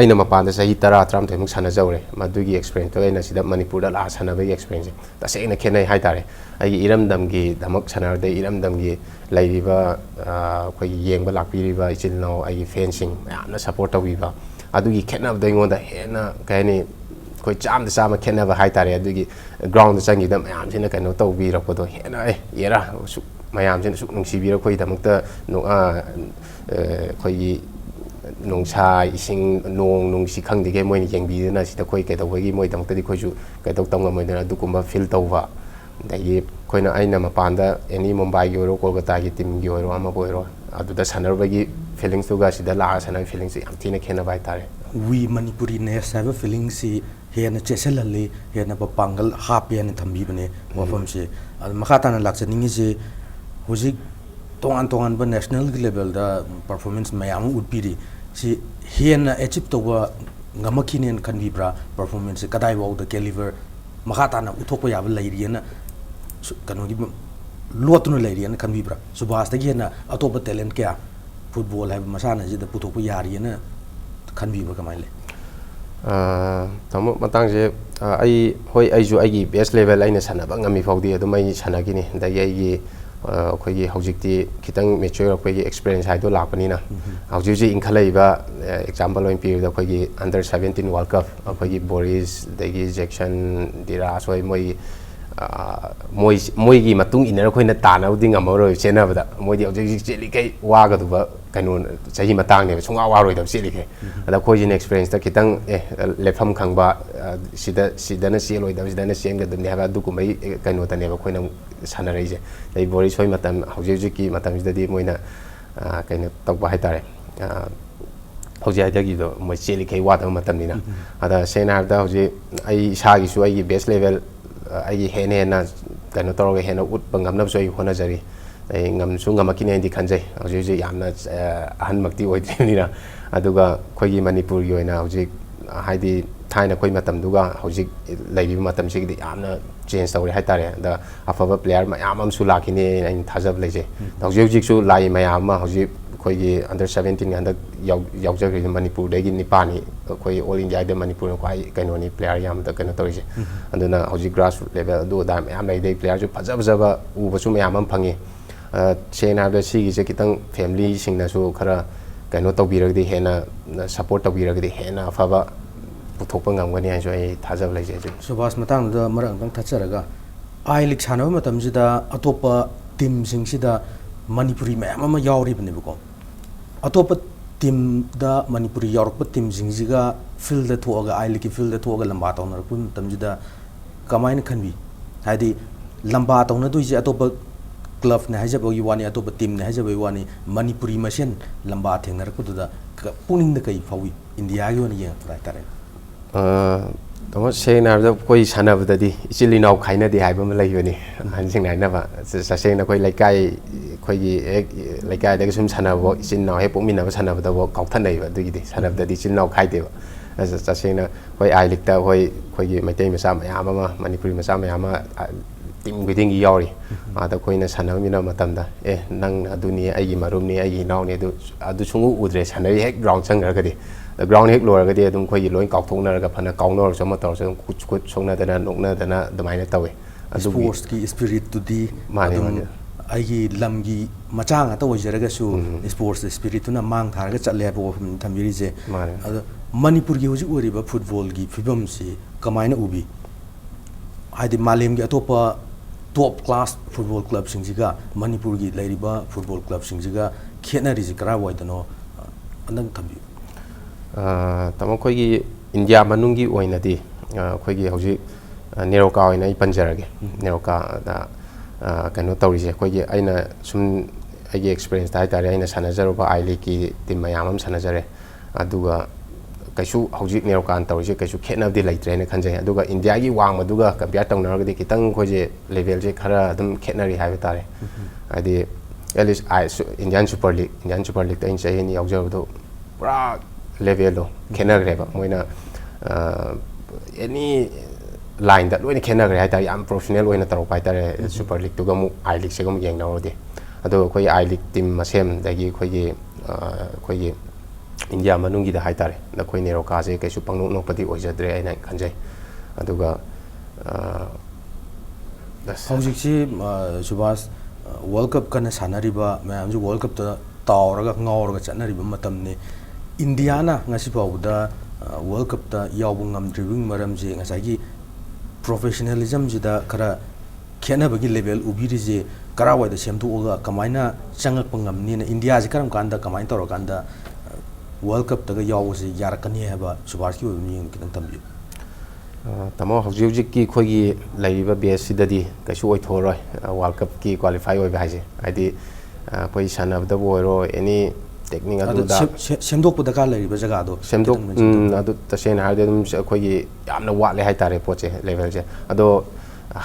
ꯑꯩꯅ ꯃꯄꯥꯟꯗ ꯆꯍꯤ 10-11 ꯁꯥꯟꯅꯖꯧꯔꯦ ꯃꯗꯨꯒꯤ ꯑꯦꯛꯁꯄꯤꯔꯤꯌꯦꯟꯁꯇꯣ ꯑꯩꯅ ꯁꯤꯗ ꯃꯅꯤꯄꯨꯔꯗ ꯂꯥꯛꯑ ꯁꯥꯟꯅꯕꯒꯤ ꯑꯦꯛꯁꯄꯤꯔꯤꯌꯦꯟꯁꯁꯦ ꯇꯁꯦꯡꯅ ꯈꯦꯠꯅꯩ ꯍꯥꯏꯇꯥꯔꯦ ꯑꯩꯒꯤ ꯏꯔꯝꯗꯝꯒꯤꯗꯃꯛ ꯁꯥꯟꯅꯔꯗ ꯏꯔꯝꯗꯝꯒꯤ ꯂꯩꯔꯤꯕ ꯑꯩꯈꯣꯏꯒꯤ ꯌꯦꯡꯕ ꯂꯥꯛꯄꯤꯔꯤꯕ ꯏꯆꯤꯜ ꯏꯅꯥꯎ ꯑꯩꯒꯤ ꯐꯦꯟꯁꯤꯡ ꯃꯌꯥꯝꯅ ꯁꯞꯄꯣꯔꯠ ꯇꯧꯕꯤꯕ ꯑꯗꯨꯒꯤ ꯈꯦꯠꯅꯕꯗꯣ ꯑꯩꯉꯣꯟꯗ ꯍꯦꯟꯅ ꯀꯩ ꯍꯥꯏꯅꯤ ꯑꯩꯈꯣꯏ ꯆꯥꯝꯃ ꯈꯦꯠꯅꯕ ꯍꯥꯏꯇꯥꯔꯦ ꯑꯗꯨꯒꯤ ꯒ꯭ꯔꯥꯎꯟꯗ ꯆꯪꯈꯤꯕꯗ ꯃꯌꯥꯝꯁꯤꯅ ꯀꯩꯅꯣ ꯇꯧꯕꯤꯔꯛꯄꯗꯣ ꯍꯦꯟꯅ ꯑꯦꯔꯥ ꯃꯌꯥꯝꯁꯤꯅ ꯁꯨꯛ ꯅꯨꯡꯁꯤꯕꯤꯔꯛꯄꯒꯤꯗꯃꯛꯇ ꯑꯩꯈꯣꯏꯒꯤ ꯅꯨꯡꯁꯥ ꯏꯁꯤꯡ ꯅꯣꯡ ꯅꯨꯡꯁꯤ ꯈꯪꯗꯦꯒꯦ ꯃꯣꯏꯅ ꯌꯦꯡꯕꯤꯗꯅ ꯁꯤꯗ ꯑꯩꯈꯣꯏ ꯀꯩꯗꯧꯕꯒꯤ ꯃꯣꯏꯗꯃꯛꯇꯗꯤ ꯑꯩꯈꯣꯏꯁꯨ ꯀꯩꯗꯧ ꯉꯝꯃꯣꯏꯗꯅ ꯑꯗꯨꯒꯨꯝꯕ ꯐꯤꯜ ꯇꯧꯕ ꯑꯗꯒꯤ ꯑꯩꯅ ꯃꯄꯥꯟꯗ ꯑꯦꯅꯤ ꯃꯨꯝꯕꯥꯏꯒꯤ ꯑꯣꯏꯔꯣ ꯀꯣꯜꯀꯇꯥꯒꯤ ꯇꯤꯝꯒꯤ ꯑꯣꯏꯔꯣ ꯑꯃꯕꯨ ꯑꯣꯏꯔꯣ ꯑꯗꯨꯗ ꯁꯥꯟꯅꯔꯨꯕꯒꯤ ꯐꯤꯂꯤꯡꯁꯇꯨꯒ ꯁꯤꯗ ꯂꯥꯛꯑ ꯁꯥꯟꯅꯕꯒꯤ ꯐꯤꯂꯤꯡꯁꯦ ꯌꯥꯝ ꯊꯤꯅ ꯈꯦꯠꯅꯕ ꯍꯥꯏꯇꯥꯔꯦ
ꯋꯤ ꯃꯅꯤꯄꯨꯔꯤ ꯅꯦꯁ ꯍꯥꯏꯕ ꯐꯤꯂꯤꯡꯁꯤ ꯍꯦꯟꯅ ꯆꯦꯠꯁꯤꯜꯍꯜꯂꯤ ꯍꯦꯟꯅ ꯄꯥꯡꯒꯜ ꯍꯥꯞꯄꯦ ꯍꯥꯏꯅ ꯊꯝꯕꯤꯕꯅꯦ ꯋꯥꯐꯝꯁꯦ ꯑꯗꯨ ꯃꯈꯥ ꯇꯥꯅ ꯂꯥꯛꯆꯅꯤꯡꯉꯤꯁꯤ ꯍꯧꯖꯤꯛ ꯇꯣꯉꯥꯟꯕ ꯅꯦꯁꯅꯦꯜꯒꯤ ꯂꯦꯚꯦꯜꯗ ꯄꯔꯐꯣꯔꯃꯦꯟꯁ ꯃꯌꯥꯝ ꯑꯃ ꯎꯠꯄꯤꯔꯤ ꯁꯤ ꯍꯦꯟꯅ ꯑꯦꯆꯤꯞ ꯇꯧꯕ ꯉꯝꯃꯛꯈꯤꯅꯦꯅ ꯈꯟꯕꯤꯕ꯭ꯔꯥ ꯄꯔꯐꯣꯔꯃꯦꯟꯁꯁꯦ ꯀꯗꯥꯏꯐꯥꯎꯗ ꯀꯦꯂꯤꯕꯔ ꯃꯈꯥ ꯇꯥꯅ ꯎꯠꯊꯣꯛꯄ ꯌꯥꯕ ꯂꯩꯔꯤꯑꯅ ꯀꯩꯅꯣꯒꯤ ꯂꯣꯠꯇꯨꯅ ꯂꯩꯔꯤꯑꯅ ꯈꯟꯕꯤꯕ꯭ꯔꯥ ꯁꯨꯕꯥꯁꯇꯒꯤ ꯍꯦꯟꯅ ꯑꯇꯣꯞꯄ ꯇꯦꯂꯦꯟ ꯀꯌꯥ ꯐꯨꯠꯕꯣꯜ ꯍꯥꯏꯕ ꯃꯁꯥꯟꯅꯁꯤꯗ ꯄꯨꯊꯣꯛꯄ ꯌꯥꯔꯤꯑꯅ ꯈꯟꯕꯤꯕ꯭ꯔꯥ ꯀꯃꯥꯏꯅ ꯂꯩ
ꯇꯥꯃꯣ ꯃꯇꯥꯡꯁꯦ ꯑꯩꯁꯨ ꯑꯩꯒꯤ ꯕꯦꯁ ꯂꯦꯚꯦꯜ ꯑꯩꯅ ꯁꯥꯟꯅꯕ ꯉꯝꯃꯤ ꯐꯥꯎꯗꯤ ꯑꯗꯨꯝ ꯑꯩ ꯁꯥꯟꯅꯈꯤꯅꯤ ꯑꯗꯒꯤ ꯑꯩꯈꯣꯏꯒꯤ ꯍꯧꯖꯤꯛꯇꯤ ꯈꯤꯇꯪ ꯃꯦꯆ꯭ꯌꯣꯔ ꯑꯩꯈꯣꯏꯒꯤ ꯑꯦꯛꯁꯄꯤꯔꯤꯌꯦꯟꯁ ꯍꯥꯏꯗꯣ ꯂꯥꯛꯄꯅꯤꯅ ꯍꯧꯖꯤꯛ ꯏꯟꯈꯠꯂꯛꯏꯕ ꯑꯦꯛꯖꯥꯝꯄꯜ ꯑꯣꯏꯅ ꯄꯤꯔꯤꯕꯗ ꯑꯩꯈꯣꯏꯒꯤ Under 17 World Cup ꯑꯩꯈꯣꯏꯒꯤ ꯕꯣꯔꯤꯁ ꯑꯗꯒꯤ ꯖꯦꯛꯁꯟ ꯗꯤꯔꯥꯁ ꯍꯣꯏ ꯃꯣꯏꯒꯤ ꯃꯇꯨꯡ ꯏꯟꯅꯔ ꯑꯩꯈꯣꯏꯅ ꯇꯥꯟꯅꯕꯗꯤ ꯉꯝꯃꯔꯣꯏ ꯆꯦꯟꯅꯕꯗ ꯃꯣꯏꯗꯤ ꯍꯧꯖꯤꯛ ꯆꯦꯜꯂꯤꯈꯩ ꯋꯥꯒꯗꯕ ꯀꯩꯅꯣ ꯆꯍꯤ ꯃꯇꯥꯡꯅꯦꯕ ꯁꯨꯡꯋꯥ ꯋꯥꯔꯣꯏꯗꯕ ꯆꯦꯜꯂꯤꯈꯩ ꯑꯗ ꯑꯩꯈꯣꯏꯁꯤꯅ ꯑꯦꯛꯁꯄꯤꯔꯤꯌꯦꯟꯁꯇ ꯈꯤꯇꯪ ꯂꯦꯞꯐꯝ ꯈꯪꯕ ꯁꯤꯗꯅ ꯆꯦꯜꯂꯣꯏꯗꯕ ꯁꯤꯗꯅ ꯆꯦꯟꯒꯗꯕꯅꯤ ꯍꯥꯏꯕ ꯑꯗꯨꯒꯨꯝꯕꯒꯤ ꯀꯩꯅꯣꯗꯅꯦꯕ ꯑꯩꯈꯣꯏꯅ ꯁꯥꯟꯅꯔꯛꯏꯁꯦ ꯑꯗꯩ ꯕꯣꯔꯤꯁ ꯍꯣꯏ ꯍꯧꯖꯤꯛꯀꯤ ꯃꯇꯝꯁꯤꯗꯗꯤ ꯃꯣꯏꯅ ꯀꯩꯅꯣ ꯇꯧꯕ ꯍꯥꯏꯇꯥꯔꯦ ꯍꯧꯖꯤꯛ ꯍꯥꯏꯗꯒꯤꯗꯣ ꯃꯣꯏ ꯆꯦꯜꯂꯤꯈꯩ ꯋꯥꯗꯕ ꯃꯇꯝꯅꯤ나 ꯑꯗ ꯁꯦꯡꯅ ꯍꯥꯏꯔꯕꯗ ꯍꯧꯖꯤꯛ ꯑꯩ ꯏꯁꯥꯒꯤꯁꯨ ꯑꯩꯒꯤ ꯕꯦꯁ ꯂꯦꯚꯦꯜ ꯑꯩꯒꯤ ꯍꯦꯟꯅ ꯀꯩꯅꯣ ꯇꯧꯔꯒ ꯍꯦꯟꯅ ꯎꯠꯄ ꯉꯝꯅꯕꯁꯨ ꯑꯩ ꯍꯣꯠꯅꯖꯔꯤ ꯑꯩ ꯉꯝꯃꯛꯈꯤꯅꯦꯅꯗꯤ ꯈꯟꯖꯩ ꯍꯧꯖꯤꯛ ꯌꯥꯝꯅ ꯑꯍꯟꯃꯛꯇꯤ ꯑꯣꯏꯗ꯭ꯔꯤꯕꯅꯤꯅ ꯑꯗꯨꯒ ꯑꯩꯈꯣꯏꯒꯤ ꯃꯅꯤꯄꯨꯔꯒꯤ ꯑꯣꯏꯅ ꯍꯧꯖꯤꯛ ꯍꯥꯏꯗꯤ ꯊꯥꯏꯅ ꯑꯩꯈꯣꯏ ꯃꯇꯝꯗꯨꯒ ꯍꯧꯖꯤꯛ ꯂꯩꯔꯤꯕ ꯃꯇꯝꯁꯤꯒꯤꯗꯤ ꯌꯥꯝꯅ ꯆꯦꯟꯖ ꯇꯧꯔꯦ ꯍꯥꯏꯇꯥꯔꯦ ꯑꯗ ꯑꯐꯕ ꯄ꯭ꯂꯦꯌꯥꯔ ꯃꯌꯥꯝ ꯑꯃꯁꯨ ꯂꯥꯛꯈꯤꯅꯤ ꯑꯩꯅ ꯊꯥꯖꯕ ꯂꯩꯖꯩ ꯍꯧꯖꯤꯛꯁꯨ ꯂꯥꯛꯏ ꯃꯌꯥꯝ ꯑꯃ ꯍꯧꯖꯤꯛ ꯑꯩꯈꯣꯏꯒꯤ Under 17 ꯍꯟꯗꯛ ꯌꯥꯎꯖꯈ꯭ꯔꯤꯁꯦ ꯃꯅꯤꯄꯨꯔꯗꯒꯤ ꯅꯤꯄꯥꯅꯤ ꯑꯩꯈꯣꯏ ꯑꯣꯜ ꯏꯟꯗꯤꯌꯥꯗ ꯃꯅꯤꯄꯨꯔꯅ ꯈ꯭ꯋꯥꯏ ꯀꯩꯅꯣꯅꯤ ꯄ꯭ꯂꯦꯌꯥꯔ ꯌꯥꯝꯅ ꯀꯩꯅꯣ ꯇꯧꯔꯤꯁꯦ ꯑꯗꯨꯅ ꯍꯧꯖꯤꯛ ꯒ꯭ꯔꯥꯁ ꯔꯨꯠ ꯂꯦꯚꯦꯜ ꯑꯗꯨ ꯑꯗꯥ ꯃꯌꯥꯝ ꯂꯩꯗꯩ ꯄ꯭ꯂꯦꯌꯥꯔꯁꯨ ꯐꯖꯕ ꯎꯕꯁꯨ ꯃꯌꯥꯝ ꯑꯃ ꯐꯪꯉꯤ ꯁꯦꯡꯅ ꯍꯥꯏꯔꯕꯗ ꯁꯤꯒꯤꯁꯦ ꯈꯤꯇꯪ ꯐꯦꯃꯤꯂꯤꯁꯤꯡꯅꯁꯨ ꯈꯔ ꯀꯩꯅꯣ ꯇꯧꯕꯤꯔꯒꯗꯤ ꯍꯦꯟꯅ ꯁꯞꯄꯣꯔꯠ ꯇꯧꯕꯤꯔꯒꯗꯤ ꯍꯦꯟꯅ ꯑꯐꯕ ꯄꯨꯊꯣꯛꯄ ꯉꯝꯒꯅꯤ ꯍꯥꯏꯅꯁꯨ ꯑꯩ ꯊꯥꯖꯕ ꯂꯩꯖꯩ
ꯁꯨꯕꯥꯁ ꯃꯇꯥꯡꯗꯨꯗ ꯃꯔꯛ ꯑꯃꯇꯪ ꯊꯠꯆꯔꯒ I League ꯁꯥꯟꯅꯕ ꯃꯇꯝꯁꯤꯗ ꯑꯇꯣꯞꯄ ꯇꯤꯝꯁꯤꯡꯁꯤꯗ ꯃꯅꯤꯄꯨꯔꯤ ꯃꯌꯥꯝ ꯑꯃ ꯌꯥꯎꯔꯤꯕꯅꯦꯕꯀꯣ ꯑꯇꯣꯞꯄ ꯇꯤꯝꯗ ꯃꯅꯤꯄꯨꯔꯤ ꯌꯥꯎꯔꯛꯄ ꯇꯤꯝꯁꯤꯡꯁꯤꯒ ꯐꯤꯜꯗ ꯊꯣꯛꯑꯒ I League ꯐꯤꯜꯗ ꯊꯣꯛꯑꯒ ꯂꯝꯕꯥ ꯇꯧꯅꯔꯛꯄ ꯃꯇꯝꯁꯤꯗ ꯀꯃꯥꯏꯅ ꯈꯟꯕꯤ ꯍꯥꯏꯗꯤ ꯂꯝꯕꯥ ꯇꯧꯅꯗꯣꯏꯁꯦ ꯑꯇꯣꯞꯄ ꯀ꯭ꯂꯕꯅꯦ ꯍꯥꯏꯖꯕꯒꯤ ꯋꯥꯅꯤ ꯑꯇꯣꯞꯄ ꯇꯤꯝꯅꯦ ꯍꯥꯏꯖꯕꯒꯤ ꯋꯥꯅꯤ ꯃꯅꯤꯄꯨꯔꯤ ꯃꯁꯦꯟ ꯂꯝꯕꯥ ꯊꯦꯡꯅꯔꯛꯄꯗꯨꯗ ꯄꯨꯛꯅꯤꯡꯗ ꯀꯩ ꯐꯥꯎꯏ ꯏꯟꯗꯤꯌꯥꯒꯤ ꯑꯣꯏꯅ ꯌꯦꯡꯉꯛꯄꯗ ꯍꯥꯏꯇꯥꯔꯦ
ꯇꯥꯃꯣ ꯁꯦꯡꯅ ꯍꯥꯏꯔꯕꯗ ꯑꯩꯈꯣꯏ ꯁꯥꯟꯅꯕꯗꯗꯤ ꯏꯆꯤꯜ ꯏꯅꯥꯎ ꯈꯥꯏꯅꯗꯦ ꯍꯥꯏꯕ ꯑꯃ ꯂꯩꯕꯅꯤ ꯑꯍꯟꯁꯤꯡꯅ ꯍꯥꯏꯅꯕ ꯇꯁꯦꯡꯅ ꯑꯩꯈꯣꯏ ꯑꯩꯈꯣꯏꯒꯤ ꯍꯦꯛ ꯂꯩꯀꯥꯏꯗꯒꯤ ꯁꯨꯝ ꯁꯥꯟꯅꯕꯐꯥꯎ ꯏꯆꯤꯜ ꯏꯅꯥꯎ ꯍꯦꯛ ꯄꯣꯛꯃꯤꯟꯅꯕ ꯁꯥꯟꯅꯕꯗꯐꯥꯎ ꯀꯥꯎꯊꯠꯅꯩꯕ ꯑꯗꯨꯒꯤꯗꯤ ꯁꯥꯟꯅꯕꯗꯗꯤ ꯏꯆꯤꯜ ꯏꯅꯥꯎ ꯈꯥꯏꯗꯦꯕ ꯇꯁꯦꯡꯅ ꯑꯩꯈꯣꯏ I Leagueꯇ ꯑꯩꯈꯣꯏꯒꯤ ꯃꯩꯇꯩ ꯃꯆꯥ ꯃꯌꯥꯝ ꯑꯃ ꯃꯅꯤꯄꯨꯔꯤ ꯃꯆꯥ ꯃꯌꯥꯝ ꯑꯃ ꯇꯤꯝ ꯈꯨꯗꯤꯡꯒꯤ ꯌꯥꯎꯔꯤ ꯑꯗ ꯑꯩꯈꯣꯏꯅ ꯁꯥꯟꯅꯃꯤꯟꯅꯕ ꯃꯇꯝꯗ ꯅꯪ ꯑꯗꯨꯅꯤ ꯑꯩꯒꯤ ꯃꯔꯨꯞꯅꯤ ꯑꯩꯒꯤ ꯏꯅꯥꯎꯅꯤ ꯑꯗꯨ ꯁꯨꯡꯎ ꯎꯗ꯭ꯔꯦ ꯁꯥꯟꯅꯔꯤ ꯍꯦꯛ ꯒ꯭ꯔꯥꯎꯟ ꯆꯪꯈ꯭ꯔꯒꯗꯤ ꯒ꯭ꯔꯥꯎꯟ ꯍꯦꯛ ꯂꯣꯏꯔꯒꯗꯤ ꯑꯗꯨꯝ ꯑꯩꯈꯣꯏꯒꯤ ꯂꯣꯏ ꯀꯥꯎꯊꯣꯛꯅꯔꯒ ꯐꯅ ꯀꯥꯎꯅꯔꯁꯨ ꯑꯃ ꯇꯧꯔꯁꯨ ꯑꯗꯨꯝ ꯈꯨꯠ ꯁꯣꯛꯅꯗꯅ ꯅꯣꯛꯅꯗꯅ ꯑꯗꯨꯃꯥꯏꯅ ꯇꯧꯋꯤ
ꯁ꯭ꯄꯣꯔꯠꯁꯀꯤ ꯁ꯭ꯄꯤꯔꯤꯠꯇꯨꯗꯤ ꯑꯗꯨꯝ ꯑꯩꯒꯤ ꯂꯝꯒꯤ ꯃꯆꯥ ꯉꯥꯛꯇ ꯑꯣꯏꯖꯔꯒꯁꯨ ꯁ꯭ꯄꯣꯔꯠꯁ ꯁ꯭ꯄꯤꯔꯤꯠꯇꯨꯅ ꯃꯥꯡ ꯊꯥꯔꯒ ꯆꯠꯂꯦ ꯍꯥꯏꯕ ꯋꯥꯐꯝ ꯊꯝꯕꯤꯔꯤꯁꯦ ꯑꯗꯣ ꯃꯅꯤꯄꯨꯔꯒꯤ ꯍꯧꯖꯤꯛ ꯑꯣꯏꯔꯤꯕ ꯐꯨꯠꯕꯣꯜꯒꯤ ꯐꯤꯕꯝꯁꯤ ꯀꯃꯥꯏꯅ ꯎꯕꯤ ꯍꯥꯏꯗꯤ ꯃꯥꯂꯦꯝꯒꯤ ꯑꯇꯣꯞꯄ top class football club singjiga Manipur gi lairiba football club singjiga khenari ji kara waidano anang thambi
tamo khoi gi India manungi oinadi khoi gi hoji NEROCA oina I panjarage NEROCA da kano tawri khoi gi aina sum agi experience dai tare aina sanajaruba I league ki team mayamam sanajare aduga kaisu hoji NEROCA an tawri kaisu khenabdi laitre na khanjai aduga India gi wang maduga compare tawnaragadi kitang khoje level je khara adum khenari haiba tare adi at least Indian Super League ta in chai ni yaujabdo pura level lo khenagreba moina any line that loina khenagre hai ta yam professional oina taro pai tare Super League to gamu I League se gamu yeng nawde ado khoi I League team masem dagi khoi India manungi da hai tare da khoi NEROCA se kaisu pangnok nokpati oijadre aina khanjai aduga
hojik si Subash World Cup kana sanariba mayam ju World Cup ta tawraga ngawraga chanariba matamne India na ngasi pawda World Cup ta yawbu ngamdribing maramje ngasagi professionalism jida kara khenabagi level ubiri je karawai da semduga kamaina changak pangamni na India ji karam kanda kamain tawrakanda World Cup ta ga yawbu se yarakani haba Subash ki obni kitang tambi
tamo hojik ki khoi gi laiba base sidadi kaisu oi thoroi World Cup ki qualify oi ba haje adi khoi sanabda boiro any technique adu da
semdok pu daka lariba jaga do
semdok adu tasena hade dum khoi gi yamna watle hai tare poche level je ado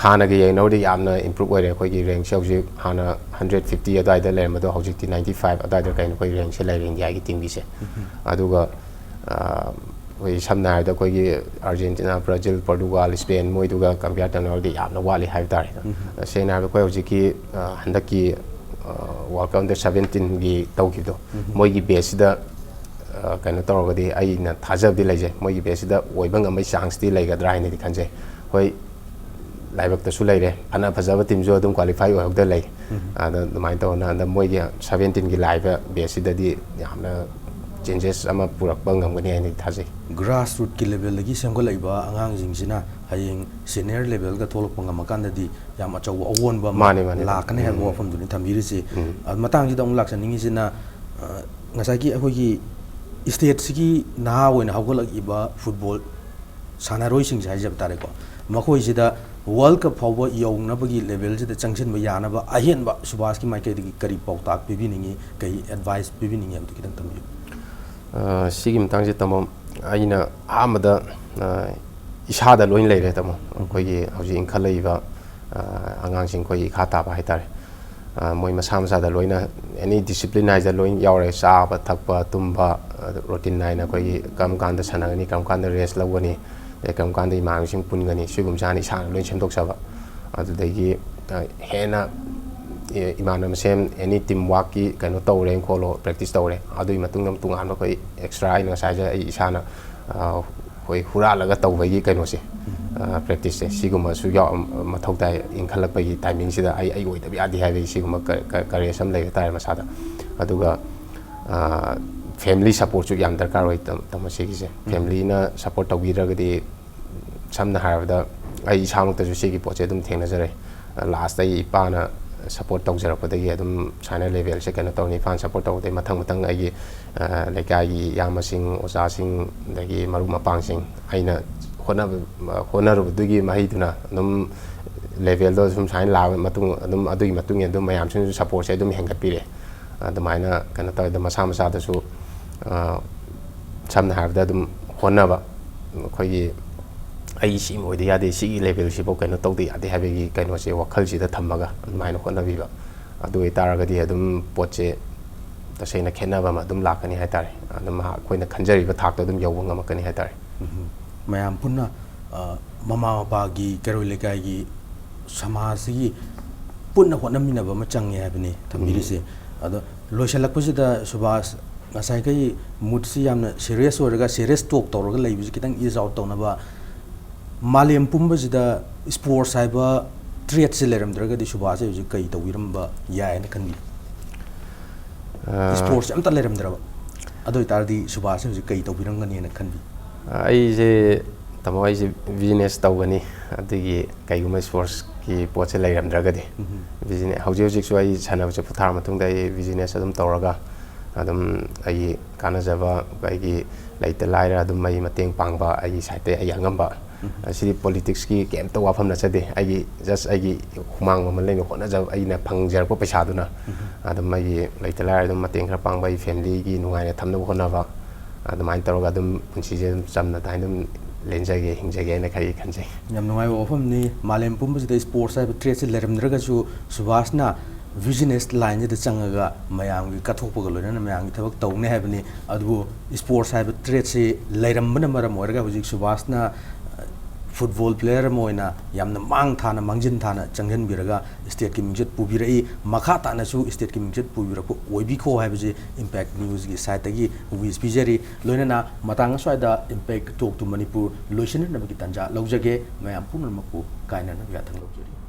hana gi yeng nodi yamna improve oi re khoi gi rank shauji hana 150 adai da le mado hojik ti 95 adai da kain khoi rank se lai India gi team gi se aduga we samna da koi gi Argentina Brazil Portugal Spain moi duga compare tanol di yamna wali hai tare sena da koi hojik ki handaki World Cup under 17 gi tawkido moi gi base da kana tawragadi ai na thajabdi laije moi gi base da oibang amai chance ti laigadra hai ni khanje hoi laibak ta su laire ana phajaba team jo dum qualify oi hokda lai ada mai to na da moi gi 17 gi laiba base da di yamna changes ama purak bangam gani ani thajai
grassroots ki level lagi semgol laiba angang jingsina hayeng senior level ga tholok pangam kan di yam achaw awon ba la kan he bo fam duni thamiri si matang ji dong laksan ningi sina ngasai ki akoi gi state sigi na oina hawgolak iba football sanaroi sing jai jab tare ko makoi sida World Cup fawba yongna bagi level sida changsin ba yana ba ahen ba Subash ki mai kai di kari pautak bibi ningi kai advice bibi ningi am kitang tambi
sigi mtang ji tamam aina amada isada loin leire tamo khoi gi hoji inkhal leiba angang sing khoi khata ba haitare moi masa masa da loina any discipline ai da loin yaure sa ba thakpa tumba routine nai na khoi kam kan da sanagani kam kan da rest lawani kam kan da imang sing pungani sigum jani sa loin semdok saba adu dagi hena imana masem any team work ki kaino tawre kholo practice tawre adui matung nam tungan ba khoi extra ina sa ja isana khoi hura laga tawbai gi kaino se practice se siguma su ya mathau tai inkhalak bai timing sida ai oi da bi adi hai siguma career sam lai tai masada aduga family support su yam darkar oi tamase gi se family na support tawira ga di samna harada ai samuk ta su sigi poche dum thengna jare last ai ipa na support tawjarapodagi adum china level se kana tawni fan support tawde mathang ai lekai gi yamasing osa sing dagi maru mapang sing aina honar dugi mahiduna adum level do sum china la matung adum adui matung adum mayam sin support se adum hengat pire adumaina kana tawde masa masa da su samna harda adum honaba khoi gi ai si moi de yade si level si bo kaino tawdi ade habegi kaino se wakhal si da thamaga maino khona biba adu itaraga di adum poche ta seina khena ba ma adum lakani haitare adum ha khoina khanjari ba thak adum yawang amakani haitare
mayam punna mama ba gi keroi lekai gi samaj gi punna honamina ba machangi habini thamiri se ado loisalak pusida Subash ngasai kai mood si yamna serious oraga serious talk tawraga leibi kitang is out tawna ba Malem pumba sida sports haiba trade se leram draga di Subash se kai tawiram ba ya na khanbi sports am ta leram draba adoi tar di Subash se kai tawiram ngani na khanbi
ai je tamo ai je business tawani adigi kai guma sports ꯀꯤ ꯄꯣꯠꯁꯦ ꯂꯩꯔꯝꯗ꯭ꯔꯒꯗꯤ business ꯍꯧꯖꯤꯛ ꯍꯧꯖꯤꯛꯁꯨ ꯑꯩ ꯁꯥꯟꯅꯕꯁꯦ ꯄꯣꯊꯥꯔ ꯃꯇꯨꯡꯗ ꯑꯩ business ꯑꯗꯨꯝ ꯇꯧꯔꯒ ꯑꯗꯨꯝ ꯑꯩꯒꯤ ꯀꯥꯟꯅꯖꯕ ꯑꯩꯒꯤ ꯂꯩꯇ ꯂꯥꯏꯔ ꯑꯗꯨꯝ ꯑꯩ ꯃꯇꯦꯡ ꯄꯥꯡꯕ ꯑꯩꯒꯤ ꯁꯥꯏꯠꯇ ꯑꯩ ꯑꯉꯝꯕ ꯑꯁꯤꯗꯤ ꯄꯣꯂꯤꯇꯤꯛꯁꯀꯤ ꯀꯩꯝꯇ ꯋꯥꯐꯝ ꯅꯠꯆꯗꯦ ꯑꯩꯒꯤ ꯖꯁ ꯑꯩꯒꯤ ꯍꯨꯃꯥꯡ ꯃꯃꯜ ꯂꯩꯅ ꯍꯣꯠꯅꯖꯕ ꯑꯩꯅ ꯐꯪꯖꯔꯛꯄ ꯄꯩꯁꯥꯗꯨꯅ ꯑꯗꯨꯝ ꯑꯩꯒꯤ ꯂꯩꯇ ꯂꯥꯏꯔ ꯑꯗꯨꯝ ꯃꯇꯦꯡ ꯈꯔ ꯄꯥꯡꯕ ꯑꯩ ꯐꯦꯃꯤꯂꯤꯒꯤ ꯅꯨꯡꯉꯥꯏꯅ ꯊꯝꯅꯕ ꯍꯣꯠꯅꯕ ꯑꯗꯨꯃꯥꯏꯅ ꯇꯧꯔꯒ ꯑꯗꯨꯝ ꯄꯨꯟꯁꯤꯁꯦ ꯑꯗꯨꯝ ꯆꯝꯅ ꯑꯗꯨꯃꯥꯏꯅ ꯑꯗꯨꯝ ꯂꯦꯟꯖꯒꯦ ꯍꯤꯡꯖꯒꯦ ꯍꯥꯏꯅ ꯈꯔ ꯈꯟꯖꯩ
ꯌꯥꯝ ꯅꯨꯡꯉꯥꯏꯕ ꯋꯥꯐꯝꯅꯤ ꯃꯥꯂꯦꯝ ꯄꯨꯝꯕꯁꯤꯗ ꯁ꯭ꯄꯣꯔꯠꯁ ꯍꯥꯏꯕ ꯇ꯭ꯔꯦꯠꯁꯤ ꯂꯩꯔꯝꯗ꯭ꯔꯒꯁꯨ ꯁꯨꯕꯥꯁꯅ ꯕꯤꯖꯤꯅꯦꯁ ꯂꯥꯏꯟꯁꯤꯗ ꯆꯪꯉꯒ ꯃꯌꯥꯝꯒꯤ ꯀꯠꯊꯣꯛꯄꯒ ꯂꯣꯏꯅꯅ ꯃꯌꯥꯝꯒꯤ ꯊꯕꯛ ꯇꯧꯅꯤ ꯍꯥꯏꯕꯅꯤ ꯑꯗꯨꯕꯨ ꯁ꯭ꯄꯣꯔꯠꯁ ꯍꯥꯏꯕ ꯇ꯭ꯔꯦꯠꯁꯤ ꯂꯩꯔꯝꯕꯅ ꯃꯔꯝ ꯑꯣꯏꯔꯒ ꯍꯧꯖꯤꯛ ꯁꯨꯕꯥꯁꯅ ꯐꯨꯠꯕꯣꯜ ꯄ꯭ꯂꯦꯌꯔ ꯑꯃ ꯑꯣꯏꯅ ꯌꯥꯝꯅ ꯃꯥꯡ ꯊꯥꯅ ꯃꯥꯡꯖꯤꯟ ꯊꯥꯅ ꯆꯪꯁꯤꯟꯕꯤꯔꯒ ꯁ꯭ꯇꯦꯠꯀꯤ ꯃꯤꯡꯆꯠ ꯄꯨꯕꯤꯔꯛꯏ ꯃꯈꯥ ꯇꯥꯅꯁꯨ ꯁ꯭ꯇꯦꯠꯀꯤ ꯃꯤꯡꯆꯠ ꯄꯨꯕꯤꯔꯛꯄ ꯑꯣꯏꯕꯤꯈꯣ ꯍꯥꯏꯕꯁꯤ ꯏꯝꯄꯦꯛ ꯅ꯭ꯌꯨꯁꯒꯤ ꯁꯥꯏꯠꯇꯒꯤ ꯋꯤꯁ ꯄꯤꯖꯔꯤ ꯂꯣꯏꯅꯅ ꯃꯇꯥꯡ ꯑꯁ꯭ꯋꯥꯏꯗ ꯏꯝꯄꯦꯛ ꯇꯣꯛ ꯇꯨ ꯃꯅꯤꯄꯨꯔ ꯂꯣꯏꯁꯤꯟꯅꯅꯕꯒꯤ ꯇꯥꯟꯖꯥ ꯂꯧꯖꯒꯦ ꯃꯌꯥꯝ ꯄꯨꯝꯅꯃꯛꯄꯨ ꯀꯥꯏꯅꯅꯕ ꯌꯥꯊꯪ ꯂꯧꯖꯔꯤ